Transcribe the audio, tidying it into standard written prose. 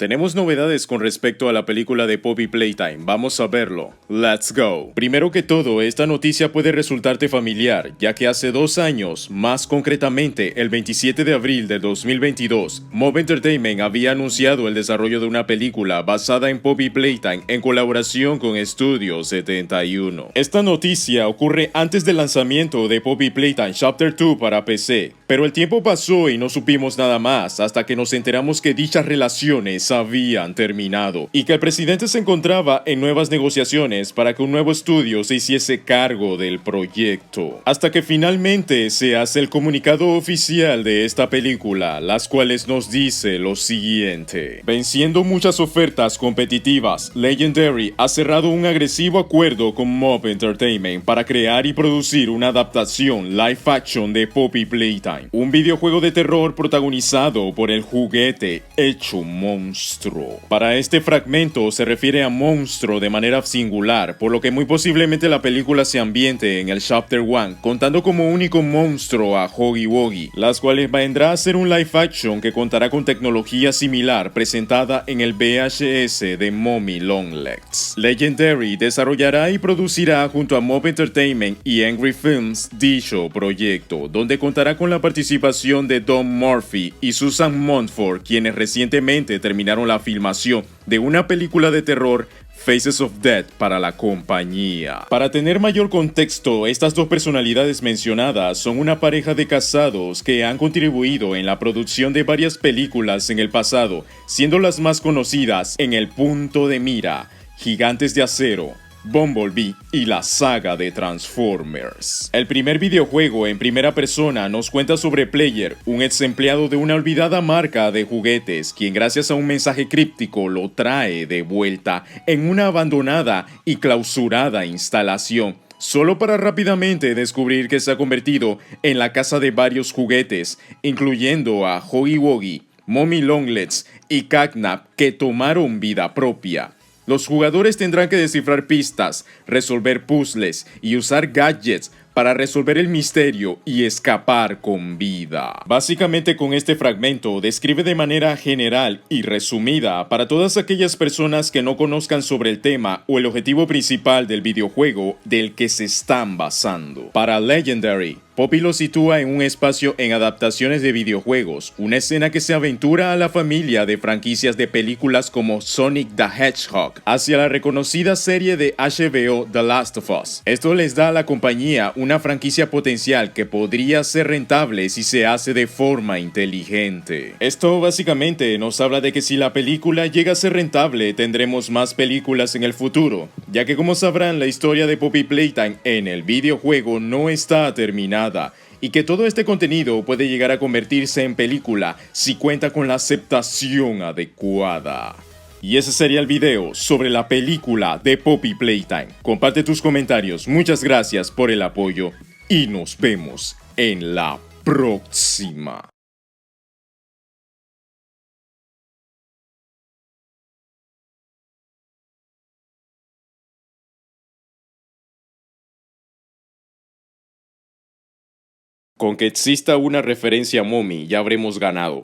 Tenemos novedades con respecto a la película de Poppy Playtime, vamos a verlo. Let's go. Primero que todo, esta noticia puede resultarte familiar, ya que hace 2 años, más concretamente el 27 de abril de 2022, Mob Entertainment había anunciado el desarrollo de una película basada en Poppy Playtime en colaboración con Studio 71. Esta noticia ocurre antes del lanzamiento de Poppy Playtime Chapter 2 para PC, pero el tiempo pasó y no supimos nada más hasta que nos enteramos que dichas relaciones habían terminado y que el presidente se encontraba en nuevas negociaciones para que un nuevo estudio se hiciese cargo del proyecto. Hasta que finalmente se hace el comunicado oficial de esta película, las cuales nos dice lo siguiente: venciendo muchas ofertas competitivas, Legendary ha cerrado un agresivo acuerdo con Mob Entertainment para crear y producir una adaptación live action de Poppy Playtime, un videojuego de terror protagonizado por el juguete hecho monstruo. Para este fragmento se refiere a monstruo de manera singular, por lo que muy posiblemente la película se ambiente en el Chapter 1, contando como único monstruo a Huggy Wuggy, las cuales vendrá a ser un live action que contará con tecnología similar presentada en el VHS de Mommy Longlegs. Legendary desarrollará y producirá junto a Mob Entertainment y Angry Films dicho proyecto, donde contará con la participación de Don Murphy y Susan Montfort, quienes recientemente terminaron la filmación de una película de terror, Faces of Death, para la compañía. Para tener mayor contexto, estas dos personalidades mencionadas son una pareja de casados que han contribuido en la producción de varias películas en el pasado, siendo las más conocidas En el punto de mira, Gigantes de acero, Bumblebee y la saga de Transformers. El primer videojuego en primera persona nos cuenta sobre Player, un ex empleado de una olvidada marca de juguetes, quien gracias a un mensaje críptico lo trae de vuelta en una abandonada y clausurada instalación, solo para rápidamente descubrir que se ha convertido en la casa de varios juguetes, incluyendo a Huggy Wuggy, Mommy Longlegs y Catnap, que tomaron vida propia. Los jugadores tendrán que descifrar pistas, resolver puzzles y usar gadgets para resolver el misterio y escapar con vida. Básicamente, con este fragmento describe de manera general y resumida para todas aquellas personas que no conozcan sobre el tema o el objetivo principal del videojuego del que se están basando. Para Legendary, Poppy lo sitúa en un espacio en adaptaciones de videojuegos, una escena que se aventura a la familia de franquicias de películas como Sonic the Hedgehog hacia la reconocida serie de HBO The Last of Us. Esto les da a la compañía una franquicia potencial que podría ser rentable si se hace de forma inteligente. Esto básicamente nos habla de que si la película llega a ser rentable, tendremos más películas en el futuro, ya que como sabrán, la historia de Poppy Playtime en el videojuego no está terminada, y que todo este contenido puede llegar a convertirse en película si cuenta con la aceptación adecuada. Y ese sería el video sobre la película de Poppy Playtime. Comparte tus comentarios, muchas gracias por el apoyo y nos vemos en la próxima. Con que exista una referencia a Mommy ya habremos ganado.